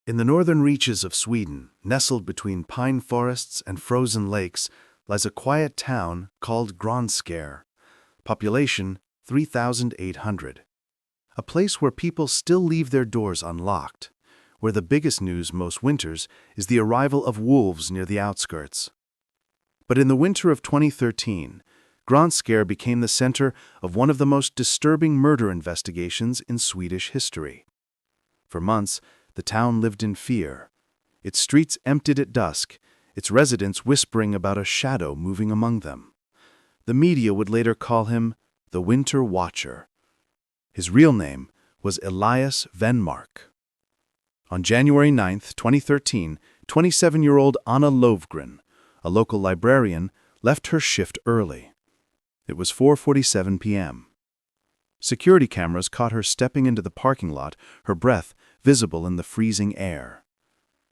In the northern reaches of Sweden, nestled between pine forests and frozen lakes, lies a quiet town called Granskär. Population 3,800. A place where people still leave their doors unlocked, where the biggest news most winters is the arrival of wolves near the outskirts. But in the winter of 2013, Granskär became the center of one of the most disturbing murder investigations in Swedish history. For months, the town lived in fear. Its streets emptied at dusk, its residents whispering about a shadow moving among them. The media would later call him the Winter Watcher. His real name was Elias Venmark. On January 9, 2013, 27-year-old Anna Lovgren, a local librarian, left her shift early. It was 4:47 p.m. Security cameras caught her stepping into the parking lot, her breath visible in the freezing air.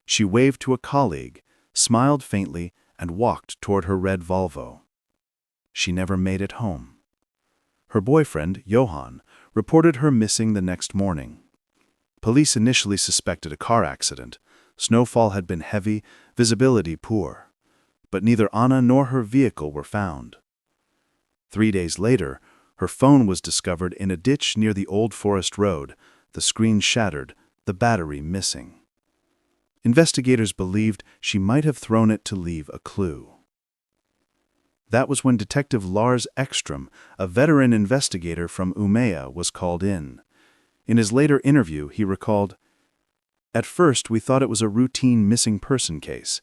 She waved to a colleague, smiled faintly, and walked toward her red Volvo. She never made it home. Her boyfriend, Johan, reported her missing the next morning. Police initially suspected a car accident. Snowfall had been heavy, visibility poor. But neither Anna nor her vehicle were found. 3 days later, her phone was discovered in a ditch near the Old Forest Road, the screen shattered, the battery missing. Investigators believed she might have thrown it to leave a clue. That was when Detective Lars Ekström, a veteran investigator from Umeå, was called in. In his later interview, he recalled, "At first, we thought it was a routine missing person case.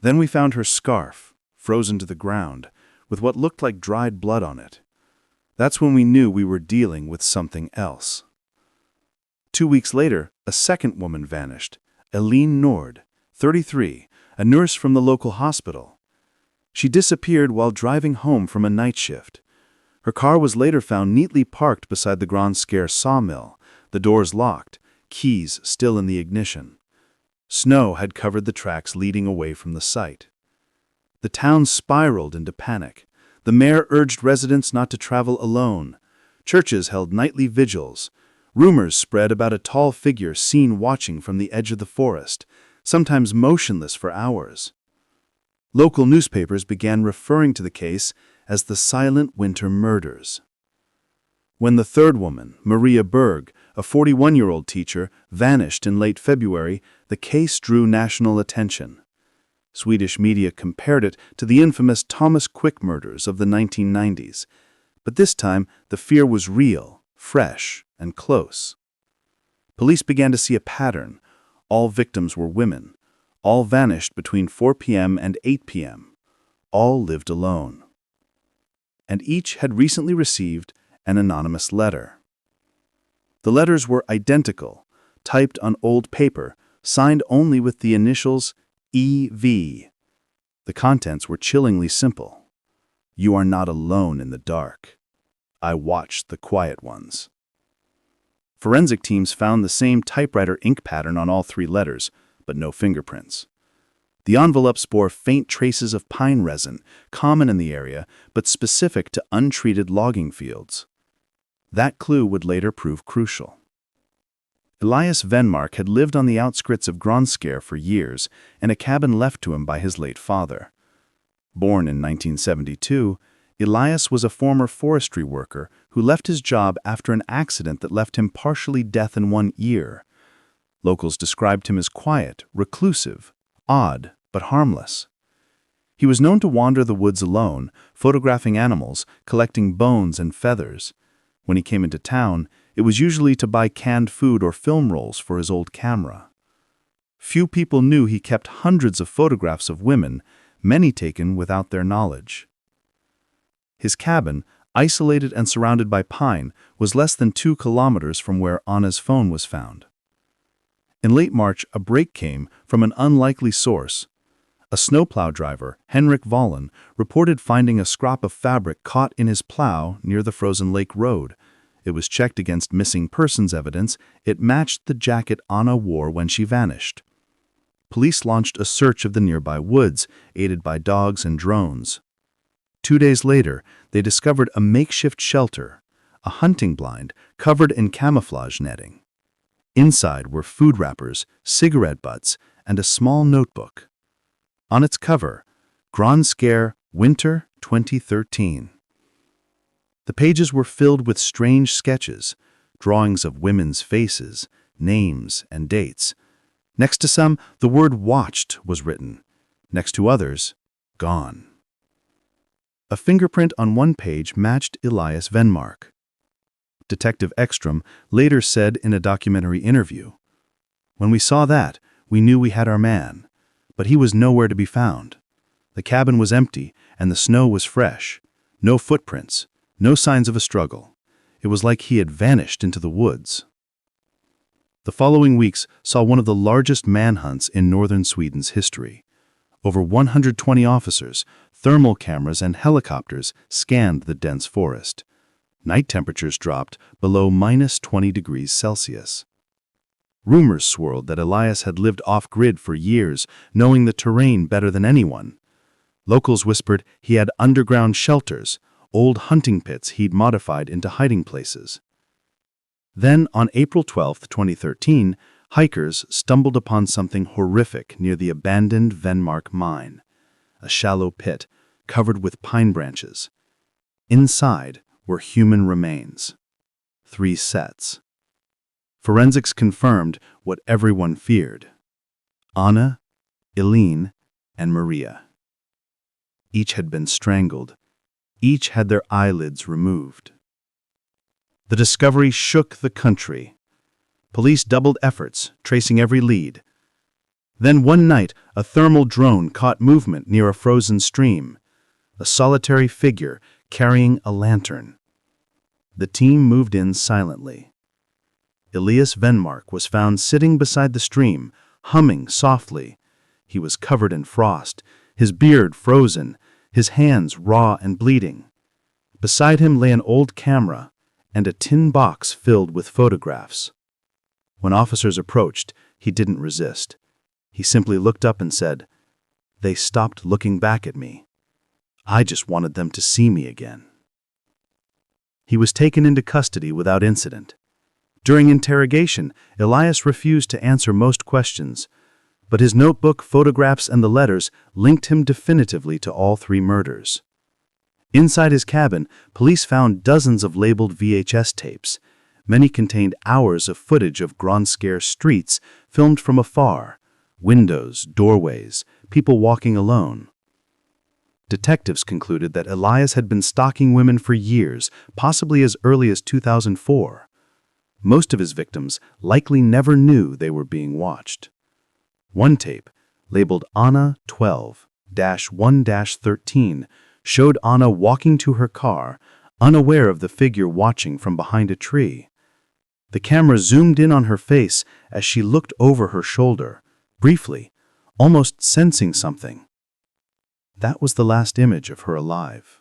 Then we found her scarf, frozen to the ground, with what looked like dried blood on it. That's when we knew we were dealing with something else." 2 weeks later, a second woman vanished, Eline Nord, 33, a nurse from the local hospital. She disappeared while driving home from a night shift. Her car was later found neatly parked beside the Granskär sawmill, the doors locked, keys still in the ignition. Snow had covered the tracks leading away from the site. The town spiraled into panic. The mayor urged residents not to travel alone. Churches held nightly vigils. Rumors spread about a tall figure seen watching from the edge of the forest, sometimes motionless for hours. Local newspapers began referring to the case as the Silent Winter Murders. When the third woman, Maria Berg, a 41-year-old teacher, vanished in late February, the case drew national attention. Swedish media compared it to the infamous Thomas Quick murders of the 1990s. But this time, the fear was real, fresh, and close. Police began to see a pattern. All victims were women. All vanished between 4 p.m. and 8 p.m. All lived alone. And each had recently received an anonymous letter. The letters were identical, typed on old paper, signed only with the initials E.V. The contents were chillingly simple. "You are not alone in the dark. I watched the quiet ones." Forensic teams found the same typewriter ink pattern on all 3 letters, but no fingerprints. The envelopes bore faint traces of pine resin, common in the area, but specific to untreated logging fields. That clue would later prove crucial. Elias Venmark had lived on the outskirts of Granskär for years in a cabin left to him by his late father. Born in 1972, Elias was a former forestry worker who left his job after an accident that left him partially deaf in one ear. Locals described him as quiet, reclusive, odd, but harmless. He was known to wander the woods alone, photographing animals, collecting bones and feathers. When he came into town, it was usually to buy canned food or film rolls for his old camera. Few people knew he kept hundreds of photographs of women, many taken without their knowledge. His cabin, isolated and surrounded by pine, was less than 2 kilometers from where Anna's phone was found. In late March, a break came from an unlikely source. A snowplow driver, Henrik Wallin, reported finding a scrap of fabric caught in his plow near the frozen lake road. It was checked against missing persons evidence. It matched the jacket Anna wore when she vanished. Police launched a search of the nearby woods, aided by dogs and drones. 2 days later, they discovered a makeshift shelter, a hunting blind covered in camouflage netting. Inside were food wrappers, cigarette butts, and a small notebook. On its cover, Grand Scare, Winter 2013. The pages were filled with strange sketches, drawings of women's faces, names, and dates. Next to some, the word watched was written. Next to others, gone. A fingerprint on one page matched Elias Venmark. Detective Ekstrom later said in a documentary interview, "When we saw that, we knew we had our man, but he was nowhere to be found. The cabin was empty and the snow was fresh. No footprints, no signs of a struggle. It was like he had vanished into the woods." The following weeks saw one of the largest manhunts in northern Sweden's history. Over 120 officers, thermal cameras, and helicopters scanned the dense forest. Night temperatures dropped below -20 degrees Celsius. Rumors swirled that Elias had lived off-grid for years, knowing the terrain better than anyone. Locals whispered he had underground shelters, old hunting pits he'd modified into hiding places. Then, on April 12, 2013, hikers stumbled upon something horrific near the abandoned Venmark mine, a shallow pit covered with pine branches. Inside were human remains. 3 sets. Forensics confirmed what everyone feared. Anna, Eileen, and Maria. Each had been strangled. Each had their eyelids removed. The discovery shook the country. Police doubled efforts, tracing every lead. Then one night, a thermal drone caught movement near a frozen stream, a solitary figure carrying a lantern. The team moved in silently. Elias Venmark was found sitting beside the stream, humming softly. He was covered in frost, his beard frozen, his hands raw and bleeding. Beside him lay an old camera and a tin box filled with photographs. When officers approached, he didn't resist. He simply looked up and said, "They stopped looking back at me. I just wanted them to see me again." He was taken into custody without incident. During interrogation, Elias refused to answer most questions, but his notebook, photographs, and the letters linked him definitively to all 3 murders. Inside his cabin, police found dozens of labeled VHS tapes. Many contained hours of footage of Grand Scare streets filmed from afar, windows, doorways, people walking alone. Detectives concluded that Elias had been stalking women for years, possibly as early as 2004. Most of his victims likely never knew they were being watched. One tape, labeled Anna 12-1-13, showed Anna walking to her car, unaware of the figure watching from behind a tree. The camera zoomed in on her face as she looked over her shoulder, briefly, almost sensing something. That was the last image of her alive.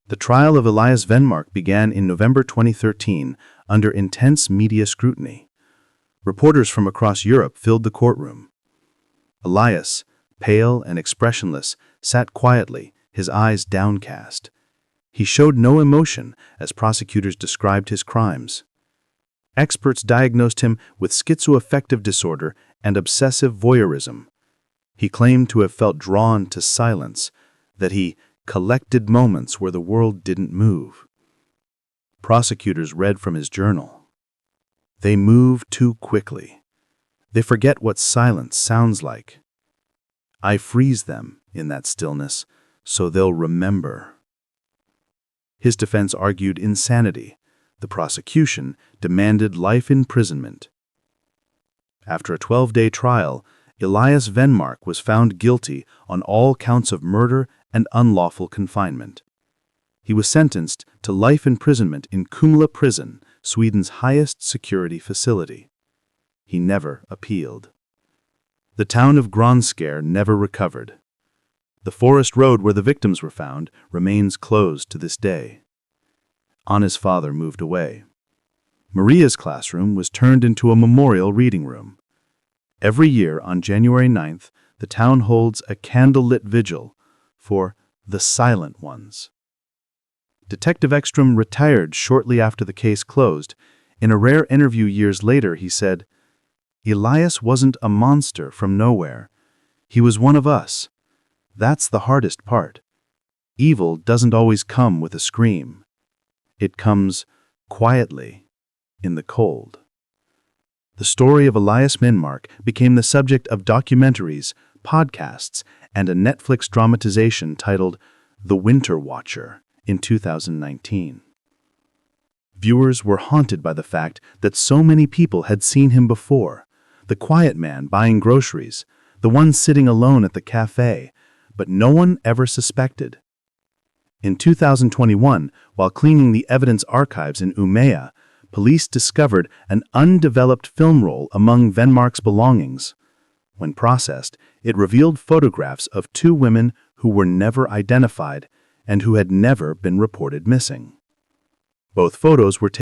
The trial of Elias Venmark began in November 2013 under intense media scrutiny. Reporters from across Europe filled the courtroom. Elias, pale and expressionless, sat quietly, his eyes downcast. He showed no emotion as prosecutors described his crimes. Experts diagnosed him with schizoaffective disorder and obsessive voyeurism. He claimed to have felt drawn to silence, that he collected moments where the world didn't move. Prosecutors read from his journal. They move too quickly. They forget what silence sounds like. I freeze them in that stillness so they'll remember. His defense argued insanity. The prosecution demanded life imprisonment. After a 12-day trial, Elias Venmark was found guilty on all counts of murder and unlawful confinement. He was sentenced to life imprisonment in Kumla prison, Sweden's highest security facility. He never appealed. The town of Grand Scare never recovered. The forest road where the victims were found remains closed to this day. Anna's father moved away. Maria's classroom was turned into a memorial reading room. Every year on January 9th, the town holds a candlelit vigil for the silent ones. Detective Ekstrom retired shortly after the case closed, In a rare interview years later, he said, "Elias wasn't a monster from nowhere. He was one of us. That's the hardest part. Evil doesn't always come with a scream. It comes quietly, in the cold." The story of Elias Minmark became the subject of documentaries, podcasts, and a Netflix dramatization titled The Winter Watcher in 2019. Viewers were haunted by the fact that so many people had seen him before: the quiet man buying groceries, the one sitting alone at the cafe, but no one ever suspected. In 2021, while cleaning the evidence archives in Umeå, police discovered an undeveloped film roll among Venmark's belongings. When processed, it revealed photographs of two women who were never identified and who had never been reported missing. Both photos were taken